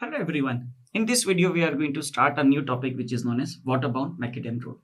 Hello everyone. In this video we are going to start a new topic which is known as waterbound macadam road.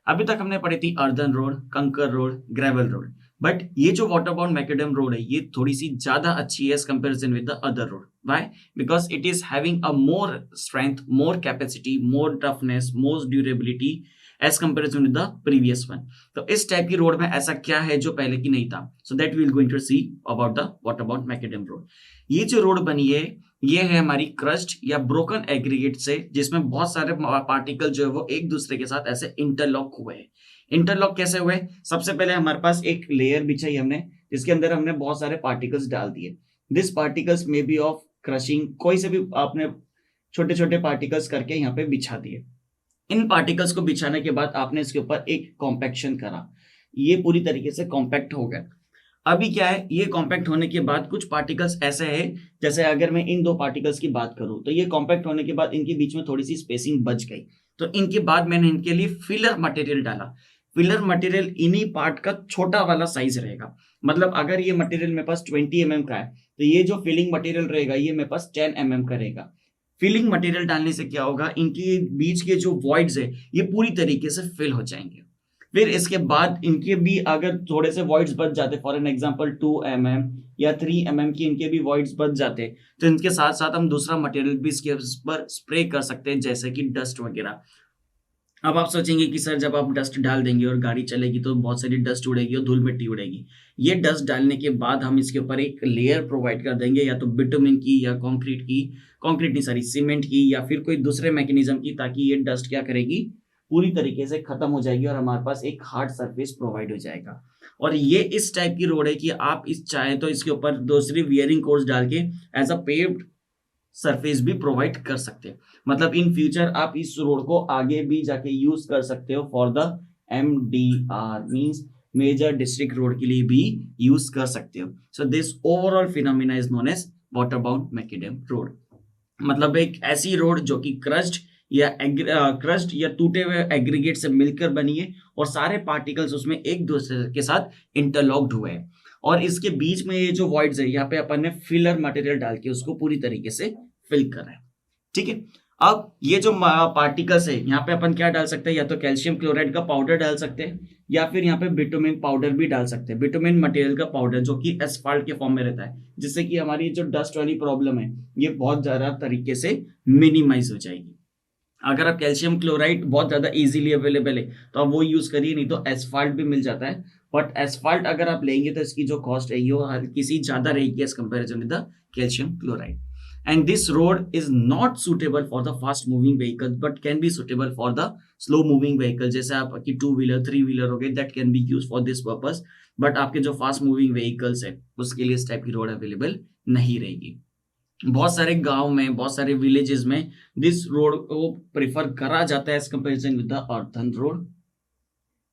अभी तक हमने पढ़ी थी earthen road, कंकर road, gravel road, but ये जो वाटरबाउंड macadam road है ये थोड़ी सी ज्यादा अच्छी है as comparison with the other road. Why? Because it is having a more strength, more capacity, more toughness, more durability as comparison with the previous one. तो इस टाइप की रोड में ऐसा क्या है जो पहले की नहीं था? So that we will going to see about the water bound macadam road. ये जो रोड बनी है ये है हमारी क्रस्ट या ब्रोकन एग्रीगेट से, जिसमें बहुत सारे पार्टिकल जो है वो एक दूसरे के साथ ऐसे इंटरलॉक हुए हैं. इंटरलॉक कैसे हुए? सबसे पहले हमारे पास एक लेयर बिछाई हमने, जिसके अंदर हमने बहुत सारे पार्टिकल्स डाल दिए. This particles may be of crushing, कोई से भी आपने छोटे छोटे पार्टिकल्स करके यहाँ पे बिछा दिए. इन पार्टिकल्स को बिछाने के बाद आपने इसके ऊपर एक कॉम्पैक्शन करा, ये पूरी तरीके से कॉम्पैक्ट हो गया. अभी क्या है, ये कॉम्पैक्ट होने के बाद कुछ पार्टिकल्स ऐसे हैं, जैसे अगर मैं इन दो पार्टिकल्स की बात करूं तो ये कॉम्पैक्ट होने के बाद इनके बीच में थोड़ी सी स्पेसिंग बच गई. तो इनके बाद मैंने इनके लिए फिलर मटेरियल डाला. फिलर मटेरियल इन्हीं पार्ट का छोटा वाला साइज रहेगा. मतलब अगर ये मटेरियल मेरे पास 20 mm का है तो ये जो फिलिंग मटेरियल रहेगा ये मेरे पास 10 mm का रहेगा. फिलिंग मटेरियल डालने से क्या होगा, इनके बीच के जो वॉइड्स है ये पूरी तरीके से फिल हो जाएंगे. फिर इसके बाद इनके भी अगर थोड़े से वॉइड्स बच जाते, फॉर एन एग्जांपल 2 mm या 3 mm की इनके भी वॉइड्स बच जाते, तो इनके साथ साथ हम दूसरा मटेरियल भी इसके ऊपर स्प्रे कर सकते हैं, जैसे कि डस्ट वगैरह. अब आप सोचेंगे कि सर जब आप डस्ट डाल देंगे और गाड़ी चलेगी तो बहुत सारी डस्ट उड़ेगी और धूल मिट्टी उड़ेगी. ये डस्ट डालने के बाद हम इसके ऊपर एक लेयर प्रोवाइड कर देंगे, या तो बिटुमिन की या कंक्रीट नहीं सॉरी सीमेंट की या फिर कोई दूसरे मैकेनिज्म की, ताकि ये डस्ट क्या करेगी, पूरी तरीके से खत्म हो जाएगी और हमारे पास एक हार्ड सरफेस प्रोवाइड हो जाएगा. और ये इस टाइप की रोड है कि आप इस चाहे तो इसके ऊपर दूसरी वियरिंग कोर्स डाल के एज अ पेव्ड सरफेस भी प्रोवाइड कर सकते हैं. मतलब इन फ्यूचर आप इस रोड को आगे भी जाके यूज कर सकते हो for the MDR means major district road के लिए भी यूज कर सकते हो. So this overall phenomena is known as water bound macadam road. मतलब एक ऐसी रोड जो कि क्रस्ट या टूटे हुए एग्रीगेट से मिलकर बनी है और सारे पार्टिकल्स उसमें एक दूसरे के साथ इंटरलॉक्ड हुए हैं. और इसके बीच में ये जो वॉइड्स है यहाँ पे अपन ने फिलर मटेरियल डाल के उसको पूरी तरीके से फिल करा है. ठीक है. अब ये जो पार्टिकल्स है यहाँ पे अपन क्या डाल सकते हैं, या तो कैल्शियम क्लोराइड का पाउडर डाल सकते हैं या फिर यहाँ पे बिटुमिन पाउडर भी डाल सकते हैं. बिटुमिन मटेरियल का पाउडर जो कि एस्फाल्ट के फॉर्म में रहता है, जिससे कि हमारी जो डस्ट वाली प्रॉब्लम है ये बहुत ज्यादा तरीके से मिनिमाइज हो जाएगी. अगर आप कैल्शियम क्लोराइड बहुत ज्यादा इजीली अवेलेबल है तो आप वो यूज करिए, नहीं तो एस्फाल्ट भी मिल जाता है. बट एस्फाल्ट अगर आप लेंगे तो इसकी जो कॉस्ट है वो हल्की सी ज्यादा रहेगी as comparison with the calcium chloride. And this road is not suitable for the fast moving vehicles but can be suitable for the slow moving vehicle. जैसे आपकी 2 व्हीलर 3 व्हीलर हो गए, that can be used for this purpose. but आपके जो fast moving vehicles है उसके लिए इस टाइप की रोड अवेलेबल नहीं रहेगी. बहुत सारे गांव में, बहुत सारे विलेजेस में दिस रोड को प्रेफर करा जाता है as comparison with the earthen road,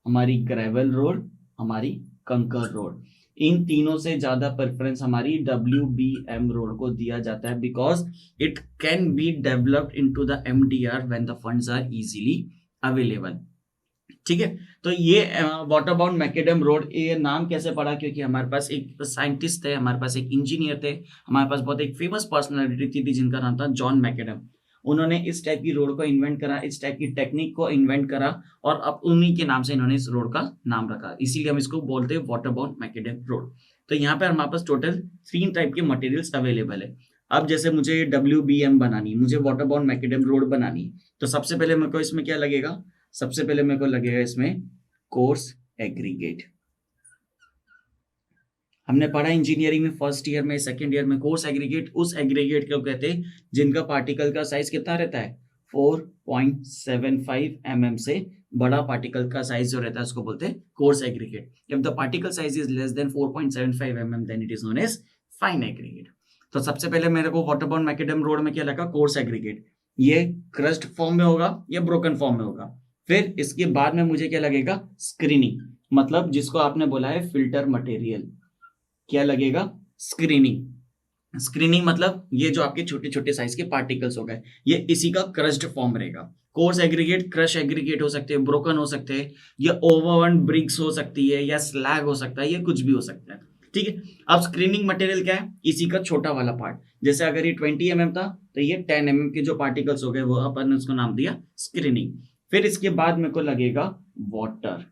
हमारी ग्रेवल रोड, हमारी कंकर रोड. इन तीनों से ज्यादा प्रेफरेंस हमारी WBM रोड को दिया जाता है, because it can be developed into the MDR when the funds are easily available. ठीक है. तो ये वाटर बाउंड मैकेडम रोड, ये नाम कैसे पड़ा? क्योंकि हमारे पास एक साइंटिस्ट थे, हमारे पास एक इंजीनियर थे, हमारे पास बहुत एक फेमस पर्सनालिटी थी जिनका नाम था जॉन मैकेडम. उन्होंने इस टाइप की रोड को इन्वेंट करा, इस टाइप की टेक्निक को इन्वेंट करा और अब उन्हीं के नाम से इन्होंने इस रोड का नाम रखा. इसीलिए हम इसको बोलते हैं वाटर बाउंड मैकेडम रोड. तो यहाँ पे हमारे पास टोटल 3 टाइप के मटेरियल्स अवेलेबल है. अब जैसे मुझे WBM बनानी, मुझे वाटर बाउंड मैकेडम रोड बनानी, तो सबसे पहले मेरे को इसमें क्या लगेगा? सबसे पहले मेरे को लगेगा इसमें कोर्स एग्रीगेट. हमने पढ़ा इंजीनियरिंग में फर्स्ट ईयर में, सेकंड ईयर में, कोर्स एग्रीगेट उस एग्रीगेट को कहते हैं जिनका पार्टिकल का साइज कितना रहता है? 4.75 mm से बड़ा पार्टिकल का साइज जो रहता है उसको बोलते हैं coarse aggregate. If the particle size is less than 4.75 mm then it is known as fine aggregate. तो सबसे पहले मेरे को वाटर बाउंड मैकेडम रोड में क्या लगा? Coarse aggregate. ये क्रस्ट फॉर्म में होगा या ब्रोकन फॉर्म में होगा. फिर इसके बाद में मुझे क्या लगेगा? स्क्रीनिंग, मतलब जिसको आपने बोला है फिल्टर मटेरियल. क्या लगेगा? स्क्रीनिंग. स्क्रीनिंग मतलब ये जो आपके छोटे छोटे साइज के पार्टिकल्स हो गए, ये इसी का क्रस्ट फॉर्म रहेगा. कोर्स एग्रीगेट, क्रश एग्रीगेट हो सकते हैं, ब्रोकन हो सकते हैं, या ओवरवन ब्रिक्स हो सकती है, या स्लैग हो सकता है, ये कुछ भी हो सकता है. ठीक है। अब स्क्रीनिंग मटेरियल क्या है, इसी का छोटा वाला पार्ट, जैसे अगर ये 20 mm था तो ये 10 mm के जो पार्टिकल्स हो गए वो अपन ने उसको नाम दिया स्क्रीनिंग। फिर इसके बाद मेरे को लगेगा वाटर।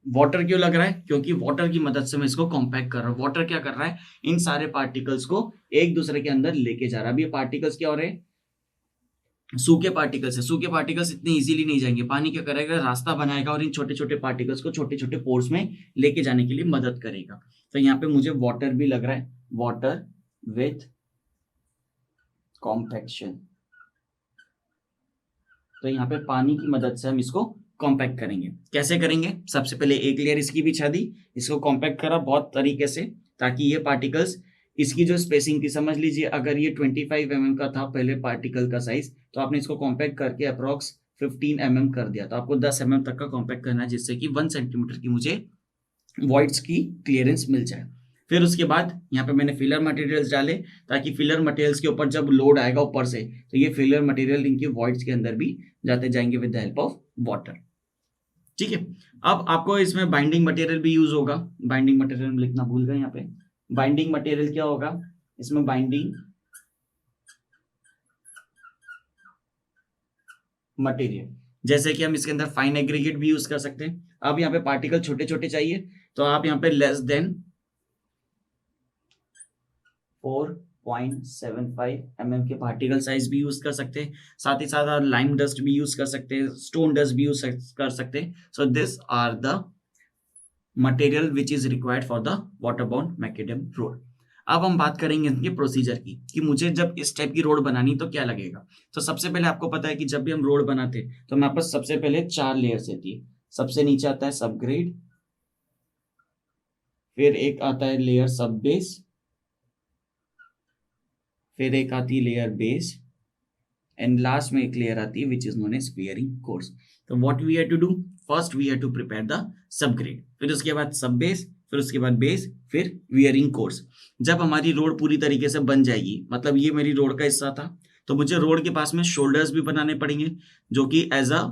वाटर क्यों लग रहा है, क्योंकि वाटर की मदद से मैं इसको कॉम्पैक्ट कर रहा हूँ। वाटर क्या कर रहा है, इन सारे पार्टिकल्स को एक दूसरे के अंदर लेके जा रहा है। अब ये पार्टिकल्स क्या हो रहे हैं, सूखे पार्टिकल्स है। सूखे पार्टिकल्स इतने इजीली नहीं जाएंगे, पानी क्या करेगा, रास्ता बनाएगा और इन छोटे छोटे पार्टिकल्स को छोटे छोटे पोर्स में लेके जाने के लिए मदद करेगा। तो यहाँ पे मुझे वाटर भी लग रहा है, वाटर विथ कॉम्पैक्शन। तो यहाँ पे पानी की मदद से हम इसको कॉम्पैक्ट करेंगे। कैसे करेंगे, सबसे पहले एक लेयर इसकी बिछा दी, इसको कॉम्पैक्ट करा बहुत तरीके से ताकि ये पार्टिकल्स, इसकी जो स्पेसिंग थी समझ लीजिए, अगर ये 25 mm का था पहले पार्टिकल का साइज, तो आपने इसको कॉम्पैक्ट करके अप्रॉक्स 15 mm कर दिया, तो आपको 10 mm तक का कॉम्पैक्ट करना है, जिससे कि 1 सेंटीमीटर की मुझे वॉइड्स की क्लियरेंस मिल जाए। फिर उसके बाद यहाँ पे मैंने फिलर मटेरियल्स डाले, ताकि फिलर मटेरियल्स के ऊपर जब लोड आएगा ऊपर से, तो ये फिलर मटेरियल इनकी वॉइड्स के अंदर भी जाते जाएंगे with the help of water. ठीक है। अब आपको इसमें बाइंडिंग मटेरियल भी यूज होगा। बाइंडिंग मटेरियल लिखना भूल गए यहाँ पे। बाइंडिंग मटेरियल क्या होगा, इसमें बाइंडिंग मटेरियल, जैसे कि हम इसके अंदर फाइन एग्रीगेट भी यूज कर सकते हैं। अब यहाँ पे पार्टिकल छोटे छोटे चाहिए, तो आप यहाँ पे लेस देन 4.75 mm के पार्टिकल साइज भी यूज कर सकते हैं। साथ ही साथ आप लाइम डस्ट भी यूज कर सकते हैं, स्टोन डस्ट भी यूज कर सकते हैं। So this are the material which is required for the water bound macadam road. अब हम बात करेंगे इनके प्रोसीजर की, कि मुझे जब इस टाइप की रोड बनानी तो क्या लगेगा। तो सबसे पहले आपको पता है कि जब भी हम रोड बनाते तो हमारे पास सबसे पहले 4 लेयर्स होती है। सबसे नीचे आता है सबग्रेड, फिर एक आता है लेयर सब बेस, फिर एक आती है लेयर बेस, एंड लास्ट में एक लेयर आती है which is known as wearing course. तो what we have to do, first we have to prepare the subgrade, फिर उसके बाद सब बेस, फिर उसके बाद बेस, फिर वियरिंग कोर्स। जब हमारी रोड पूरी तरीके से बन जाएगी, मतलब ये मेरी रोड का हिस्सा था, तो मुझे रोड के पास में शोल्डर्स भी बनाने पड़ेंगे, जो कि एज अ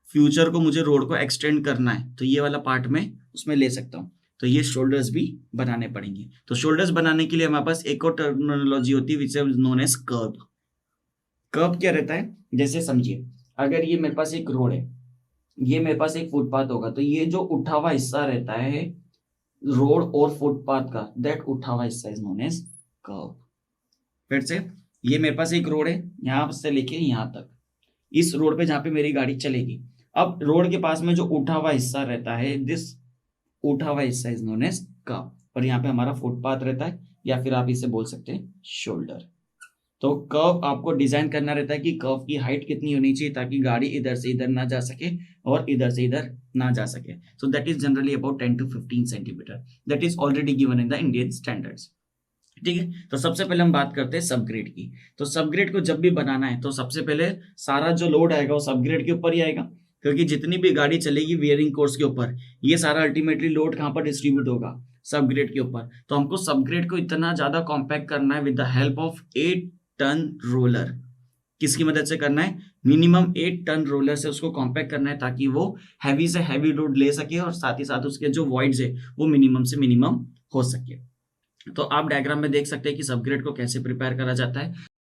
फ्यूचर को मुझे रोड को एक्सटेंड करना है, तो ये वाला पार्ट में उसमें ले सकता हूँ। तो ये शोल्डर्स भी बनाने पड़ेंगे। तो शोल्डर्स बनाने के लिए हमारे पास एक और टर्मिनोलॉजी होती है which is known as curve. Curve क्या रहता है, जैसे समझिए अगर ये मेरे पास एक रोड है, ये मेरे पास एक फुटपाथ होगा, तो ये जो उठा हुआ हिस्सा रहता है रोड और फुटपाथ का, दैट उठा हुआ हिस्सा इज नोन एज कर्व। फिर से, ये मेरे पास एक रोड है यहां से लेके यहां तक, इस रोड पे जहां पे मेरी गाड़ी चलेगी। अब रोड के पास में जो उठा हुआ हिस्सा रहता है, दिस उठा हुआ हिस्सा इज नोन एज कर्व, और यहाँ पे हमारा फुटपाथ रहता है, या फिर आप इसे बोल सकते हैं शोल्डर। तो कर्व आपको डिजाइन करना रहता है कि कर्व की हाइट कितनी होनी चाहिए ताकि गाड़ी इधर से इधर ना जा सके और इधर से इधर ना जा सके। So that is generally about 10 to 15 centimetre, that is already given in the Indian standards. ठीक है। तो सबसे पहले हम बात करते हैं सबग्रेड की। तो सबग्रेड को जब भी बनाना है तो सबसे पहले सारा जो लोड आएगा वो सबग्रेड के ऊपर ही आएगा, क्योंकि जितनी भी गाड़ी चलेगी वियरिंग कोर्स के ऊपर, ये सारा अल्टीमेटली लोड कहाँ पर डिस्ट्रीब्यूट होगा, सबग्रेड के ऊपर। तो हमको सबग्रेड को इतना ज्यादा कॉम्पैक्ट करना है with the help of 8 ton roller. किसकी मदद से करना है, मिनिमम 8 टन रोलर से उसको कॉम्पैक्ट करना है, ताकि वो हैवी से हैवी लोड ले सके और साथ ही साथ उसके जो वॉइड्स है वो मिनिमम से मिनिमम हो सके। तो आप डायग्राम में देख सकते हैं कि सबग्रेड को कैसे प्रिपेयर करा जाता है।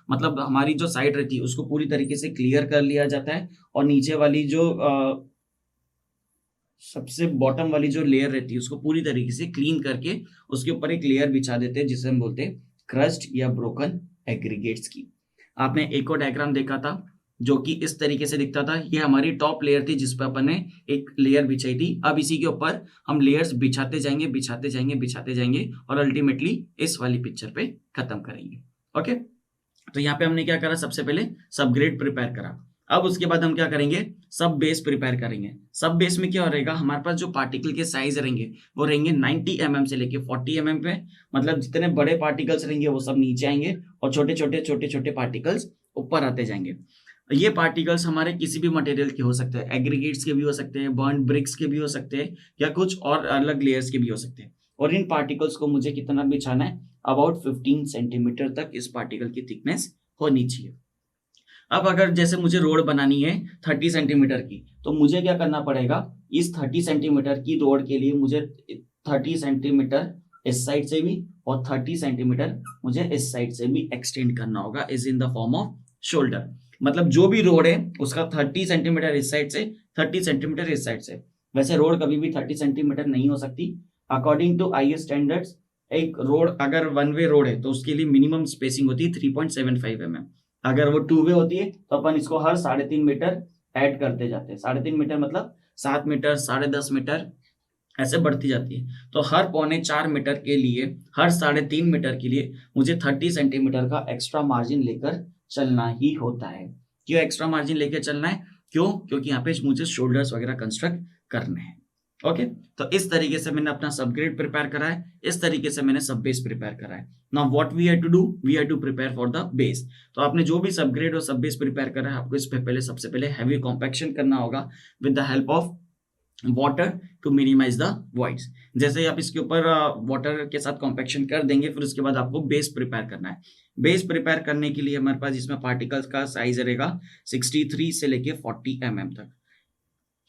मतलब हमारी जो साइड रहती है उसको पूरी तरीके से क्लियर कर लिया जाता है, और नीचे वाली जो सबसे बॉटम वाली जो लेयर रहती है उसको पूरी तरीके से क्लीन करके उसके ऊपर एक लेयर बिछा देते हैं, जिसे हम बोलते हैं क्रस्ट या ब्रोकन एग्रीगेट्स की। आपने एक और डायग्राम देखा था जो कि इस तरीके से दिखता था, ये हमारी टॉप लेयर थी जिस पर अपन ने एक लेयर बिछाई थी। अब इसी के ऊपर हम लेयर्स बिछाते जाएंगे बिछाते जाएंगे बिछाते जाएंगे और अल्टीमेटली इस वाली पिक्चर पे खत्म करेंगे। ओके, तो यहाँ पे हमने क्या करा, सबसे पहले सबग्रेड प्रिपेयर करा। अब उसके बाद हम क्या करेंगे, सब बेस प्रिपेयर करेंगे। सब बेस में क्या रहेगा, हमारे पास जो पार्टिकल के साइज रहेंगे वो रहेंगे 90 mm से लेके 40 mm पे, मतलब जितने बड़े पार्टिकल्स रहेंगे वो सब नीचे आएंगे और छोटे छोटे पार्टिकल्स ऊपर आते जाएंगे। ये पार्टिकल्स हमारे किसी भी मटेरियल के हो सकते हैं, एग्रीगेट्स के भी हो सकते हैं, बर्न ब्रिक्स के भी हो सकते हैं, या कुछ और अलग लेयर्स के भी हो सकते हैं। और इन पार्टिकल्स को मुझे कितना बिछाना है, अबाउट 15 सेंटीमीटर तक इस पार्टिकल की थिकनेस होनी चाहिए। अब अगर जैसे मुझे रोड बनानी है 30 सेंटीमीटर की, तो मुझे क्या करना पड़ेगा, इस 30 सेंटीमीटर की रोड के लिए मुझे 30 सेंटीमीटर इस साइड से भी और 30 सेंटीमीटर मुझे इस साइड से भी एक्सटेंड करना होगा, is in the form off shoulder. मतलब जो भी रोड है उसका 30 सेंटीमीटर इस साइड से, 30 सेंटीमीटर इस साइड से। वैसे रोड कभी भी 30 सेंटीमीटर नहीं हो सकती। अकॉर्डिंग टू आईएस स्टैंडर्ड्स, एक रोड अगर वन वे रोड है तो उसके लिए मिनिमम स्पेसिंग होती है 3.75 mm। अगर वो टू वे होती है तो अपन इसको हर 3.5 मीटर ऐड करते जाते हैं। 3.5 मीटर मतलब 7 मीटर, 10.5 मीटर, ऐसे बढ़ती जाती है। तो हर 3.25 मीटर के लिए, हर 3.5 मीटर के लिए मुझे 30 सेंटीमीटर का एक्स्ट्रा मार्जिन लेकर चलना ही होता है। क्यों एक्स्ट्रा मार्जिन लेकर चलना है? क्यों? क्योंकि यहाँ पे मुझे शोल्डर्स वगैरह कंस्ट्रक्ट करने हैं। ओके, तो इस तरीके से मैंने अपना सब ग्रेड प्रिपेयर करा है, इस तरीके से मैंने सब बेस प्रिपेयर करा है। Now what we have to do, we have to prepare for the base. तो आपने जो भी सब ग्रेड और सब बेस प्रिपेयर करा है, आपको इस पे पहले सबसे पहले हैवी कॉम्पैक्शन करना होगा with the help of water to minimize the voids. जैसे ही आप इसके ऊपर वाटर के साथ कॉम्पैक्शन कर देंगे, फिर उसके बाद आपको बेस प्रिपेयर करना है। बेस प्रिपेयर करने के लिए हमारे पास इसमें पार्टिकल्स का साइज रहेगा 63 से लेके 40 mm तक।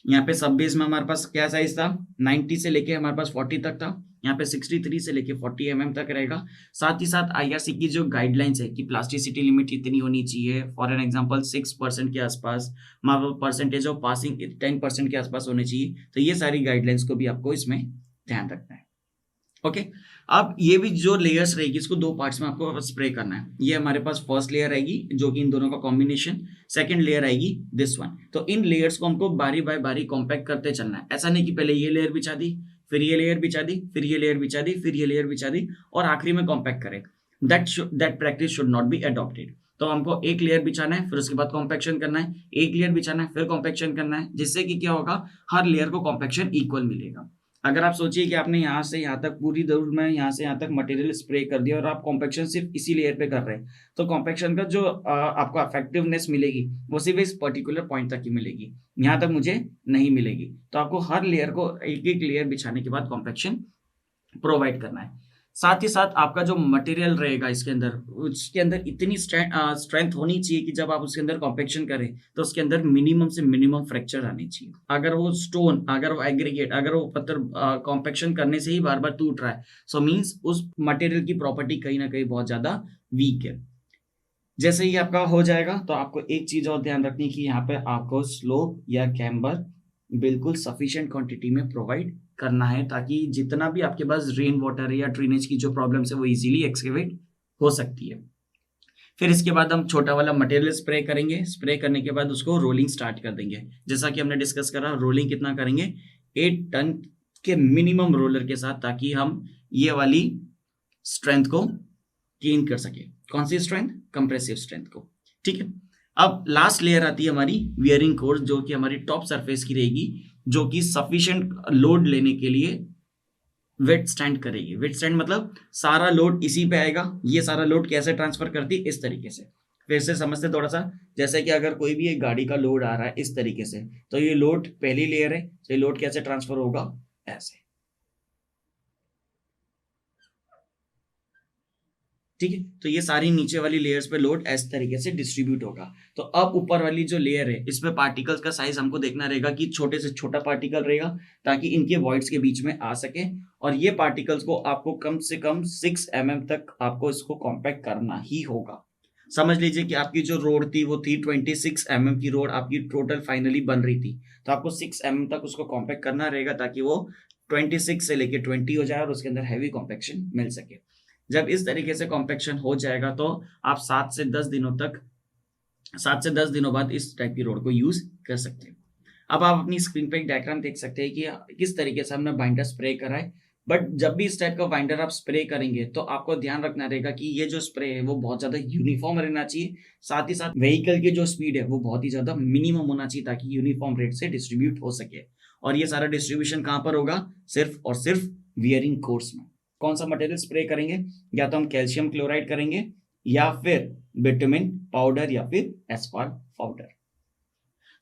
यहाँ पे सब बेस में हमारे पास क्या साइज था, 90 से लेके हमारे पास 40 तक था। यहाँ पे 63 से लेके 40 mm तक रहेगा। साथ ही साथ आईआरसी की जो गाइडलाइंस है कि प्लास्टिसिटी लिमिट इतनी होनी चाहिए, फॉर एन एग्जांपल 6% के आसपास, परसेंटेज ऑफ पासिंग 10% के आसपास होनी चाहिए। तो ये सारी गाइडलाइंस को भी आपको इसमें ध्यान रखना है। ओके, अब ये भी जो लेयर्स रहेगी, इसको दो पार्ट्स में आपको स्प्रे करना है। ये हमारे पास फर्स्ट लेयर आएगी जो कि इन दोनों का कॉम्बिनेशन, सेकंड लेयर आएगी दिस वन। तो इन लेयर्स को हमको बारी बाय बारी कॉम्पैक्ट करते चलना है। ऐसा नहीं कि पहले ये लेयर बिछा दी, फिर ये लेयर बिछा दी, फिर ये लेयर बिछा दी, फिर ये लेयर बिछा दी और आखिरी में कॉम्पैक्ट करें। That practice should not be adopted. तो हमको एक लेयर बिछाना है, फिर उसके बाद कॉम्पैक्शन करना है, एक लेयर बिछाना है, फिर कॉम्पैक्शन करना है, जिससे कि क्या होगा, हर लेयर को कॉम्पैक्शन इक्वल मिलेगा। अगर आप सोचिए कि आपने यहाँ से यहाँ तक पूरी दूर में यहाँ से यहाँ तक मटेरियल स्प्रे कर दिया और आप कॉम्पैक्शन सिर्फ इसी लेयर पे कर रहे हैं, तो कॉम्पैक्शन का जो आपको इफेक्टिवनेस मिलेगी वो सिर्फ इस पर्टिकुलर पॉइंट तक ही मिलेगी, यहाँ तक मुझे नहीं मिलेगी। तो आपको हर लेयर को एक एक लेयर बिछाने के बाद कॉम्पैक्शन प्रोवाइड करना है। साथ ही साथ आपका जो मटेरियल रहेगा इसके अंदर, उसके अंदर इतनी स्ट्रेंथ होनी चाहिए कि जब आप उसके अंदर कॉम्पैक्शन करें तो उसके अंदर मिनिमम से मिनिमम फ्रैक्चर आनी चाहिए। अगर वो स्टोन, अगर वो एग्रीगेट, अगर वो पत्थर कॉम्पैक्शन करने से ही बार बार टूट रहा है, सो मीन्स उस मटेरियल की प्रॉपर्टी कहीं ना कहीं बहुत ज्यादा वीक है। जैसे ही आपका हो जाएगा तो आपको एक चीज और ध्यान रखनी कि यहाँ पे आपको स्लोप या कैम्बर बिल्कुल सफिशिएंट क्वांटिटी में प्रोवाइड करना है, ताकि जितना भी आपके पास रेन वाटर है या ड्रेनेज की जो प्रॉब्लम्स है वो इजीली एक्सकेवेट हो सकती है। फिर इसके बाद हम छोटा वाला मटेरियल स्प्रे करेंगे। स्प्रे करने के बाद उसको रोलिंग स्टार्ट कर देंगे। जैसा कि हमने डिस्कस करा, रोलिंग कितना करेंगे, 8 टन के मिनिमम रोलर के साथ, ताकि हम ये वाली स्ट्रेंथ को गेन कर सके। कौन सी स्ट्रेंथ? कंप्रेसिव स्ट्रेंथ को। ठीक है, अब लास्ट लेयर आती है हमारी वियरिंग कोर्स, जो कि हमारी टॉप सरफेस की रहेगी, जो कि सफिशिएंट लोड लेने के लिए वेट स्टैंड करेगी। वेट स्टैंड मतलब सारा लोड इसी पे आएगा। ये सारा लोड कैसे ट्रांसफर करती है, इस तरीके से। फिर से समझते थोड़ा सा, जैसे कि अगर कोई भी एक गाड़ी का लोड आ रहा है इस तरीके से, तो ये लोड पहली लेयर है, तो ये लोड कैसे ट्रांसफर होगा, ऐसे। ठीक है, तो ये सारी नीचे वाली लेयर्स पे लोड इस तरीके से डिस्ट्रीब्यूट होगा। तो अब ऊपर वाली जो लेयर है, इसमें पार्टिकल्स का साइज हमको देखना रहेगा कि छोटे से छोटा पार्टिकल रहेगा, ताकि इनके वॉइड्स के बीच में आ सके। और ये पार्टिकल्स को आपको कम से कम 6 mm तक आपको इसको कॉम्पैक्ट करना ही होगा। समझ लीजिए कि आपकी जो रोड थी वो थी 26 mm की रोड आपकी टोटल फाइनली बन रही थी, तो आपको 6 mm तक उसको कॉम्पैक्ट करना रहेगा, ताकि वो 26 से लेके 20 हो जाए और उसके अंदर हैवी कॉम्पैक्शन मिल सके। जब इस तरीके से कॉम्पैक्शन हो जाएगा तो आप 7 से 10 दिनों बाद इस टाइप की रोड को यूज कर सकते हैं। अब आप अपनी स्क्रीन पे एक डायग्राम देख सकते हैं कि किस तरीके से हमने बाइंडर स्प्रे करा है। बट जब भी इस टाइप का बाइंडर आप स्प्रे करेंगे तो आपको ध्यान रखना रहेगा कि ये जो स्प्रे है वो बहुत ज्यादा यूनिफॉर्म रहना चाहिए। साथ ही साथ व्हीकल की जो स्पीड है वो बहुत ही ज्यादा मिनिमम होना चाहिए, ताकि यूनिफॉर्म रेट से डिस्ट्रीब्यूट हो सके। और ये सारा डिस्ट्रीब्यूशन कहाँ पर होगा, सिर्फ और सिर्फ वियरिंग कोर्स में। कौन सा मटेरियल स्प्रे करेंगे, या तो हम कैल्शियम क्लोराइड करेंगे, या फिर बिटुमिन पाउडर, या फिर asphalt powder.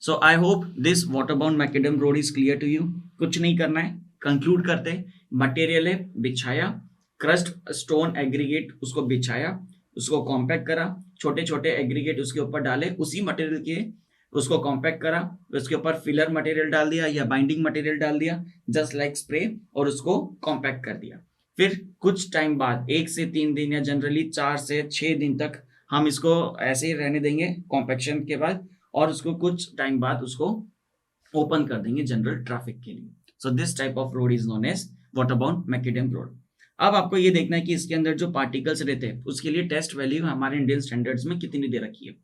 So I hope this water bound macadam road is clear to you. कुछ नहीं करना है, कंक्लूड करते हैं। मटेरियल है, बिछाया, क्रस्ट स्टोन एग्रीगेट उसको बिछाया, उसको कॉम्पैक्ट करा, छोटे छोटे एग्रीगेट उसके ऊपर डाले, उसी मटेरियल के उसको कॉम्पैक्ट करा, उसके ऊपर फिलर मटेरियल डाल दिया या बाइंडिंग मटेरियल डाल दिया, जस्ट लाइक स्प्रे, और उसको कॉम्पैक्ट कर दिया। फिर कुछ टाइम बाद 1 से 3 दिन या जनरली 4 से 6 दिन तक हम इसको ऐसे ही रहने देंगे कॉम्पैक्शन के बाद, और उसको कुछ टाइम बाद उसको ओपन कर देंगे जनरल ट्रैफिक के लिए। So this type of road is known as water bound macadam road. अब आपको ये देखना है कि इसके अंदर जो पार्टिकल्स रहते हैं उसके लिए टेस्ट वैल्यू हमारे इंडियन स्टैंडर्ड्स में कितनी दे रखी है।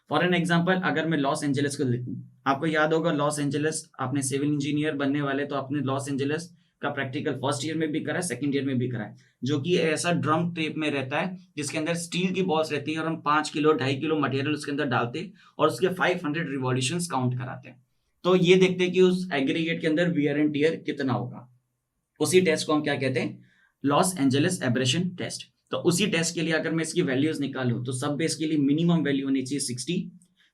फॉर एन एग्जांपल, अगर मैं लॉस एंजलिस को देखूं, आपको याद होगा लॉस एंजलिस, आपने सिविल इंजीनियर बनने वाले तो आपने लॉस एंजलिस का प्रैक्टिकल फर्स्ट ईयर में भी करा है, सेकंड ईयर में भी करा है, जो कि ऐसा ड्रम टाइप में रहता है जिसके अंदर स्टील की बॉल्स रहती है और हम 5 किलो 2.5 किलो मटेरियल उसके अंदर डालते और उसके 500 रिवॉल्यूशंस काउंट कराते हैं। तो ये देखते हैं कि उस एग्रीगेट के अंदर वियर एंड टियर कितना होगा। उसी टेस्ट को हम क्या कहते हैं, लॉस एंजलिस एब्रेशन टेस्ट। तो उसी टेस्ट के लिए अगर मैं इसकी वैल्यूज निकालूं तो सब बेस के लिए मिनिमम वैल्यू होनी चाहिए 60,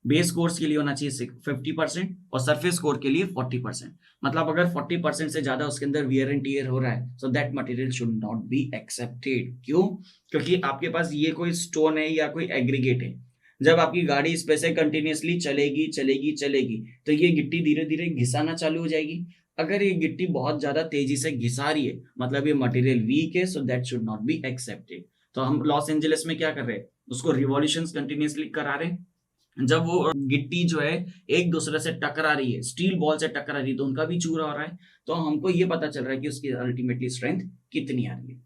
बेस कोर्स के लिए होना चाहिए 50% और सरफेस कोर के लिए 40%। मतलब अगर 40% से ज्यादा उसके अंदर वियर एंड टियर हो रहा है, so that material should not be accepted. क्यों? क्योंकि आपके पास ये कोई स्टोन है या कोई एग्रीगेट है, जब आपकी गाड़ी इस पे से कंटिन्यूअसली चलेगी चलेगी चलेगी तो ये गिट्टी धीरे धीरे घिसाना चालू हो जाएगी। अगर ये गिट्टी बहुत ज्यादा तेजी से घिसा रही है, मतलब ये मटेरियल वीक है, so that should not be accepted. तो हम लॉस एंजलिस में क्या कर रहे हैं, उसको रिवॉल्यूशंस कंटिन्यूअसली करा रहे हैं। जब वो गिट्टी जो है एक दूसरे से टकरा रही है, स्टील बॉल से टकरा रही है, तो उनका भी चूरा हो रहा है, तो हमको ये पता चल रहा है कि उसकी अल्टीमेटली स्ट्रेंथ कितनी आ रही है।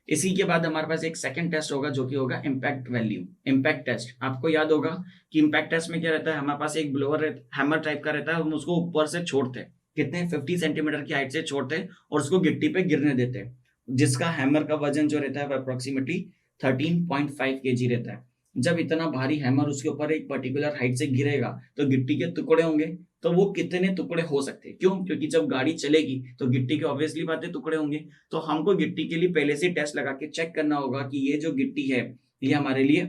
इसी के बाद हमारे पास एक सेकंड टेस्ट होगा जो कि होगा इम्पैक्ट वैल्यू, इम्पैक्ट टेस्ट। आपको याद होगा कि इम्पैक्ट टेस्ट में क्या रहता है, हमारे पास एक ब्लोअर हैमर टाइप का रहता है, हम उसको ऊपर से छोड़ते हैं, कितने 50 सेंटीमीटर की हाइट से छोड़ते हैं और उसको गिट्टी पे गिरने देते हैं, जिसका हैमर का वजन जो रहता है वो अप्रोक्सीमेटली 13.5 kg रहता है। जब इतना भारी हैमर उसके ऊपर एक पर्टिकुलर हाइट से गिरेगा तो गिट्टी के टुकड़े होंगे, तो वो कितने टुकड़े हो सकते हैं? क्यों? क्योंकि जब गाड़ी चलेगी तो गिट्टी के ऑब्वियसली बात है टुकड़े होंगे। तो हमको गिट्टी के लिए पहले से टेस्ट लगा के चेक करना होगा कि ये जो गिट्टी है ये हमारे लिए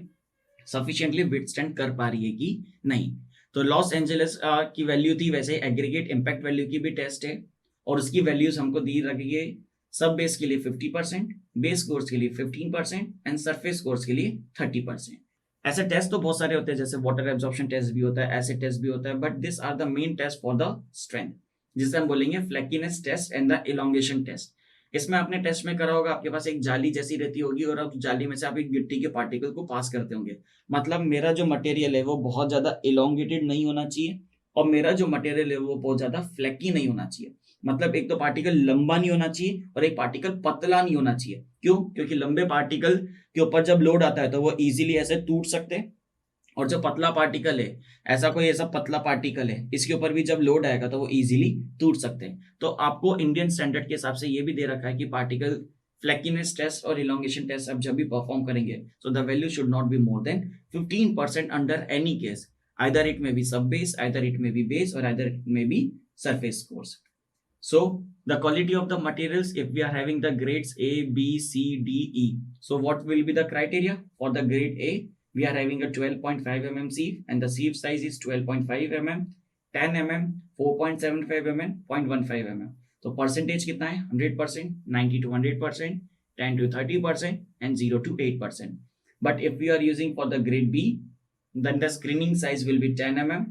सफिशिएंटली विथस्टैंड कर पा रही है कि नहीं। तो लॉस एंजलिस की वैल्यू थी, वैसे एग्रीगेट इम्पैक्ट वैल्यू की भी टेस्ट है और उसकी वैल्यूज हमको दी रखी है। सब बेस के लिए 50%, बेस कोर्स के लिए 15% एंड सरफेस कोर्स के लिए 30%। ऐसे टेस्ट तो बहुत सारे होते हैं, जैसे वाटर एब्जॉर्प्शन टेस्ट भी होता है, एसिड टेस्ट भी होता है, but this are the main test for the strength, जिसे हम बोलेंगे flakiness test and the elongation test. इसमें आपने टेस्ट में करा होगा, आपके पास एक जाली जैसी रहती होगी और आप जाली में से आप एक गिट्टी के पार्टिकल को पास करते होंगे। मतलब मेरा जो मटेरियल है वो बहुत ज्यादा इलोंगेटेड नहीं होना चाहिए और मेरा जो मटेरियल है वो बहुत ज्यादा फ्लैकी नहीं होना चाहिए। मतलब एक तो पार्टिकल लंबा नहीं होना चाहिए और एक पार्टिकल पतला नहीं होना चाहिए। क्यों? क्योंकि लंबे पार्टिकल के ऊपर जब लोड आता है तो वो इजीली ऐसे टूट सकते हैं, और जो पतला पार्टिकल है, ऐसा कोई ऐसा पतला पार्टिकल है, इसके ऊपर भी जब लोड आएगा तो वो इजीली टूट सकते हैं। तो आपको इंडियन स्टैंडर्ड के हिसाब से ये भी दे रखा है कि पार्टिकल फ्लैकीनेस टेस्ट और इलोंगेशन टेस्ट आप जब भी परफॉर्म करेंगे, so the value should not be more than 15% under any case, either it may be sub base, either it may be base, or either it may be surface course. So the quality of the materials, if we are having the grades A, B, C, D, E, so what will be the criteria for the grade A? We are having a 12.5 mm sieve and the sieve size is 12.5 mm, 10 mm, 4.75 mm, 0.15 mm. तो percentage कितना है? 100%, 90 to 100%, 10 to 30% and 0 to 8%. But if we are using for the grade B, then the screening size will be 10 mm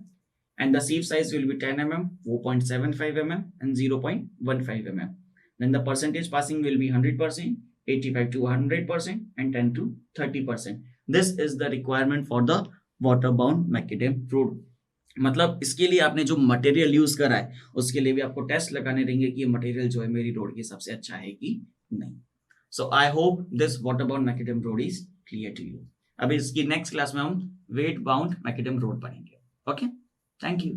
and the sieve size will be 10 mm, 4.75 mm and 0.15 mm. Then the percentage passing will be 100%, 85 to 100% and 10 to 30%. This is the requirement for the water-bound macadam road. मतलब इसके लिए आपने जो material use करा है उसके लिए भी आपको टेस्ट लगाने रहेंगे कि ये मटेरियल जो है मेरी रोड के सबसे अच्छा है कि नहीं। So I hope this water bound macadam road is clear to you. अभी इसकी नेक्स्ट क्लास में हम वेट बाउंड मैकेडम रोड पढ़ेंगे। Okay, thank you.